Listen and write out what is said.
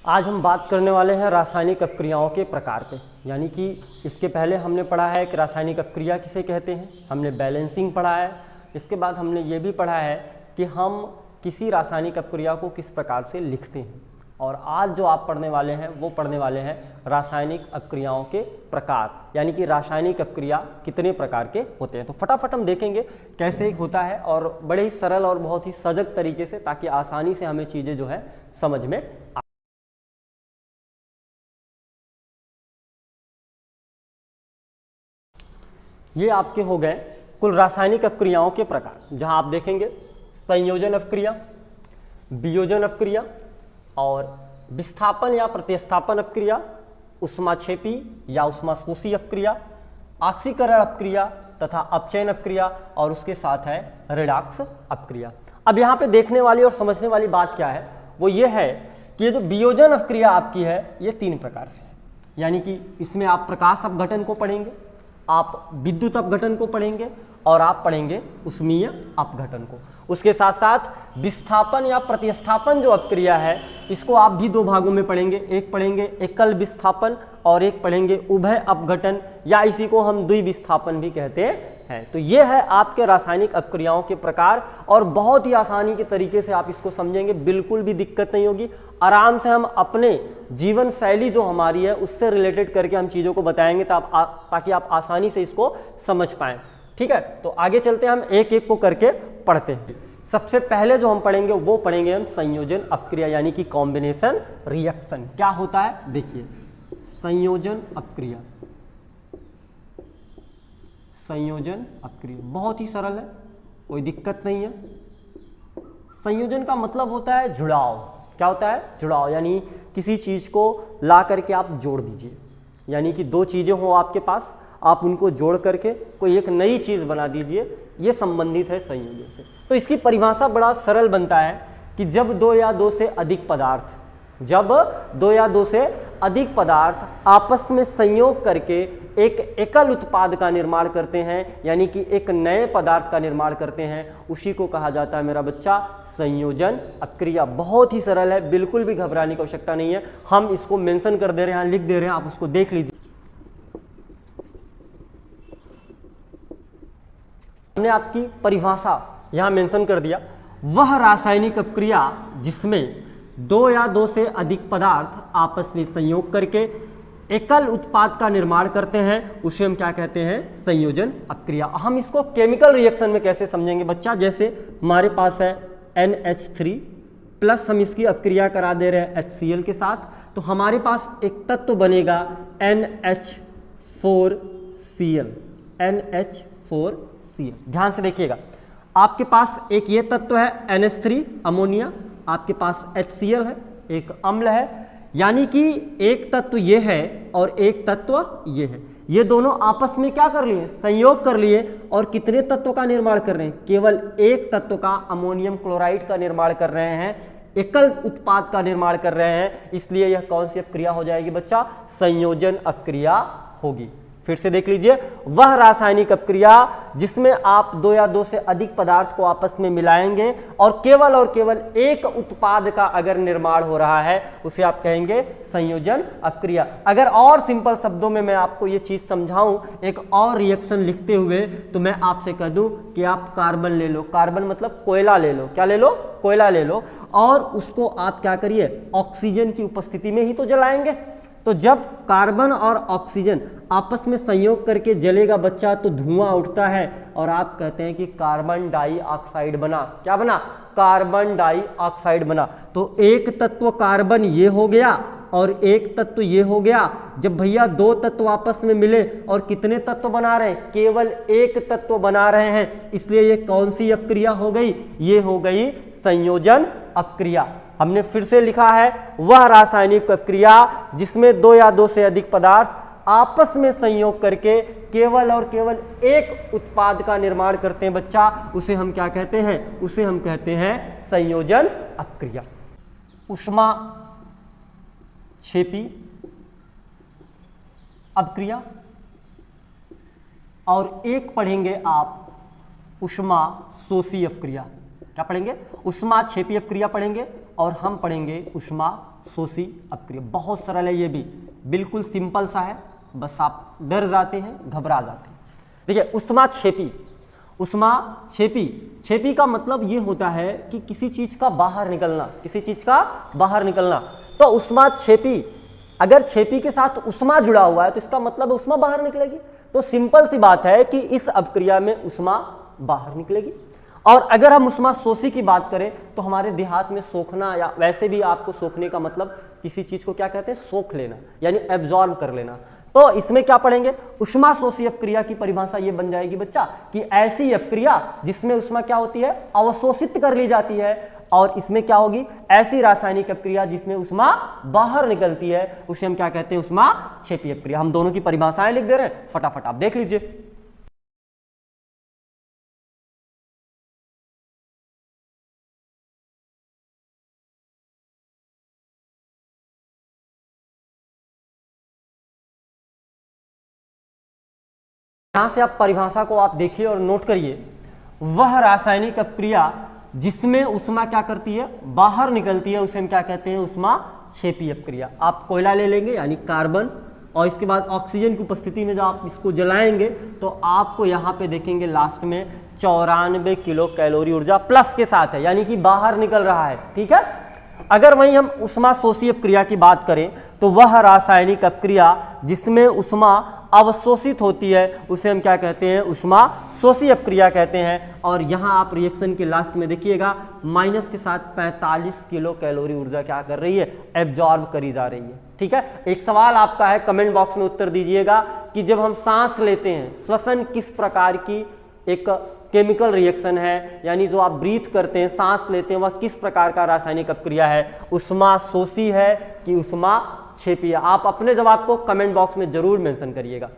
आज हम बात करने वाले हैं रासायनिक अपक्रियाओं के प्रकार पे। यानी कि इसके पहले हमने पढ़ा है कि रासायनिक अपक्रिया किसे कहते हैं, हमने बैलेंसिंग पढ़ा है। इसके बाद हमने ये भी पढ़ा है कि हम किसी रासायनिक अपक्रिया को किस प्रकार से लिखते हैं। और आज जो आप पढ़ने वाले हैं वो पढ़ने वाले हैं रासायनिक अपक्रियाओं के प्रकार, यानी कि रासायनिक अपक्रिया कितने प्रकार के होते हैं। तो फटाफट हम देखेंगे कैसे होता है और बड़े ही सरल और बहुत ही सजग तरीके से, ताकि आसानी से हमें चीज़ें जो है समझ में आ। ये आपके हो गए कुल रासायनिक अपक्रियाओं के प्रकार, जहां आप देखेंगे संयोजन अपक्रिया, वियोजन अपक्रिया और विस्थापन या प्रतिस्थापन अपक्रिया, ऊष्माक्षेपी या ऊष्माशोषी अपक्रिया, ऑक्सीकरण अपक्रिया तथा अपचयन अपक्रिया, और उसके साथ है रिडॉक्स अपक्रिया। अब यहाँ पे देखने वाली और समझने वाली बात क्या है, वो ये है कि ये जो वियोजन अपक्रिया आपकी है ये 3 प्रकार से है। यानी कि इसमें आप प्रकाश अपघटन को पढ़ेंगे, आप विद्युत अपघटन को पढ़ेंगे और आप पढ़ेंगे ऊष्मीय अपघटन को। उसके साथ साथ विस्थापन या प्रतिस्थापन जो अपक्रिया है इसको आप भी 2 भागों में पढ़ेंगे। एक पढ़ेंगे एकल विस्थापन और एक पढ़ेंगे उभय अपघटन, या इसी को हम द्विविस्थापन भी कहते हैं। तो ये है आपके रासायनिक अपक्रियाओं के प्रकार, और बहुत ही आसानी के तरीके से आप इसको समझेंगे, बिल्कुल भी दिक्कत नहीं होगी। आराम से हम अपने जीवन शैली जो हमारी है उससे रिलेटेड करके हम चीज़ों को बताएंगे ताकि आप आसानी से इसको समझ पाएं। ठीक है, तो आगे चलते हैं, हम एक एक को करके पढ़ते हैं। सबसे पहले जो हम पढ़ेंगे वो पढ़ेंगे हम संयोजन अपक्रिया, यानी कि कॉम्बिनेशन रिएक्शन। क्या होता है देखिए, संयोजन अपक्रिया, संयोजन अपक्रिया बहुत ही सरल है, कोई दिक्कत नहीं है। संयोजन का मतलब होता है जुड़ाव। क्या होता है? जुड़ाव, यानी किसी चीज को ला करके आप जोड़ दीजिए, यानी कि 2 चीजें हो आपके पास, आप उनको जोड़ करके कोई एक नई चीज बना दीजिए, ये संबंधित है संयोजन से। तो इसकी परिभाषा बड़ा सरल बनता है कि जब 2 या 2 से अधिक पदार्थ, जब 2 या 2 से अधिक पदार्थ आपस में संयोग करके एक एकल उत्पाद का निर्माण करते हैं, यानी कि एक नए पदार्थ का निर्माण करते हैं, उसी को कहा जाता है मेरा बच्चा संयोजन अपक्रिया। बहुत ही सरल है, बिल्कुल भी घबराने की आवश्यकता नहीं है। हम इसको मेंशन कर दे रहे हैं, लिख दे रहे हैं, आप उसको देख लीजिए। हमने आपकी परिभाषा यहां मेंशन कर दिया। वह रासायनिक अपक्रिया जिसमें 2 या 2 से अधिक पदार्थ आपस में संयोग करके एकल उत्पाद का निर्माण करते हैं, उसे हम क्या कहते हैं? संयोजन अपक्रिया। हम इसको केमिकल रिएक्शन में कैसे समझेंगे बच्चा? जैसे हमारे पास है NH3 प्लस, हम इसकी अपक्रिया करा दे रहे हैं HCl के साथ, तो हमारे पास एक तत्व बनेगा NH4Cl, NH4Cl। ध्यान से देखिएगा, आपके पास एक ये तत्व है NH3 अमोनिया, आपके पास HCl है, एक अम्ल है, यानी कि एक तत्व ये है और एक तत्व ये है। ये दोनों आपस में क्या कर लिए? संयोग कर लिए, और कितने तत्वों का निर्माण कर रहे हैं? केवल एक तत्व का, अमोनियम क्लोराइड का निर्माण कर रहे हैं, एकल उत्पाद का निर्माण कर रहे हैं। इसलिए यह कौन सी अपक्रिया हो जाएगी बच्चा? संयोजन अपक्रिया होगी। फिर से देख लीजिए, वह रासायनिक अपक्रिया जिसमें आप 2 या 2 से अधिक पदार्थ को आपस में मिलाएंगे और केवल एक उत्पाद का अगर निर्माण हो रहा है, उसे आप कहेंगे संयोजन अपक्रिया। अगर और सिंपल शब्दों में मैं आपको ये चीज समझाऊं एक और रिएक्शन लिखते हुए, तो मैं आपसे कह दूं कि आप कार्बन ले लो, कार्बन मतलब कोयला ले लो। क्या ले लो? कोयला ले लो, और उसको आप क्या करिए? ऑक्सीजन की उपस्थिति में ही तो जलाएंगे। तो जब कार्बन और ऑक्सीजन आपस में संयोग करके जलेगा बच्चा, तो धुआं उठता है, और आप कहते हैं कि कार्बन डाइऑक्साइड बना। क्या बना? कार्बन डाइऑक्साइड बना। तो एक तत्व कार्बन ये हो गया और एक तत्व ये हो गया। जब भैया 2 तत्व आपस में मिले, और कितने तत्व बना रहे हैं? केवल एक तत्व बना रहे हैं, इसलिए ये कौन सी अपक्रिया हो गई? ये हो गई संयोजन अपक्रिया। हमने फिर से लिखा है, वह रासायनिक अपक्रिया जिसमें 2 या 2 से अधिक पदार्थ आपस में संयोग करके केवल और केवल एक उत्पाद का निर्माण करते हैं बच्चा, उसे हम क्या कहते हैं? उसे हम कहते हैं संयोजन अपक्रिया। ऊष्माक्षेपी अपक्रिया, और एक पढ़ेंगे आप ऊष्माशोषी अपक्रिया। क्या पढ़ेंगे? ऊष्माक्षेपी अपक्रिया पढ़ेंगे, और हम पढ़ेंगे ऊष्मा शोषी अपक्रिया। बहुत सरल है ये भी, बिल्कुल सिंपल सा है, बस आप डर जाते हैं, घबरा जाते हैं। देखिए ऊष्माक्षेपी, ऊष्माक्षेपी का मतलब ये होता है कि किसी चीज का बाहर निकलना, किसी चीज का बाहर निकलना। तो ऊष्माक्षेपी, अगर छेपी के साथ ऊष्मा जुड़ा हुआ है तो इसका मतलब ऊष्मा बाहर निकलेगी। तो सिंपल सी बात है कि इस अपक्रिया में ऊष्मा बाहर निकलेगी। और अगर हम ऊष्मा शोषी की बात करें तो हमारे देहात में सोखना, या वैसे भी आपको सोखने का मतलब किसी चीज को क्या कहते हैं, सोख लेना, यानी एब्जॉर्ब कर लेना। तो इसमें क्या पढ़ेंगे, ऊष्मा शोषी अपक्रिया की परिभाषा ये बन जाएगी बच्चा कि ऐसी अपक्रिया जिसमें ऊष्मा क्या होती है, अवशोषित कर ली जाती है। और इसमें क्या होगी, ऐसी रासायनिक अपक्रिया जिसमें ऊष्मा बाहर निकलती है, उसे हम क्या कहते हैं, ऊष्माक्षेपी अपक्रिया। हम दोनों की परिभाषाएं लिख दे रहे हैं, फटाफट आप देख लीजिए। यहां से आप परिभाषा को आप देखिए और नोट करिए, वह रासायनिक अपक्रिया जिसमें ऊष्मा क्या करती है, बाहर निकलती है, उसे हम क्या कहते हैं, ऊष्माक्षेपी अपक्रिया। आप कोयला ले लेंगे यानी कार्बन, और इसके बाद ऑक्सीजन की उपस्थिति में जब आप इसको जलाएंगे तो आपको यहाँ पे देखेंगे लास्ट में 94 किलो कैलोरी ऊर्जा प्लस के साथ है, यानी कि बाहर निकल रहा है। ठीक है, अगर वहीं हम ऊष्मा शोषी अपक्रिया की बात करें तो वह रासायनिक अपक्रिया जिसमें ऊष्मा अवशोषित होती है उसे हम क्या कहते हैं, ऊष्मा शोषी अपक्रिया कहते हैं। और यहाँ आप रिएक्शन के लास्ट में देखिएगा माइनस के साथ 45 किलो कैलोरी ऊर्जा क्या कर रही है, एब्जॉर्ब करी जा रही है। ठीक है, एक सवाल आपका है, कमेंट बॉक्स में उत्तर दीजिएगा कि जब हम सांस लेते हैं, श्वसन किस प्रकार की एक केमिकल रिएक्शन है, यानी जो आप ब्रीथ करते हैं, सांस लेते हैं, वह किस प्रकार का रासायनिक अपक्रिया है, ऊष्मा शोषी है कि ऊष्माक्षेपी है। आप अपने जवाब को कमेंट बॉक्स में जरूर मेंशन करिएगा।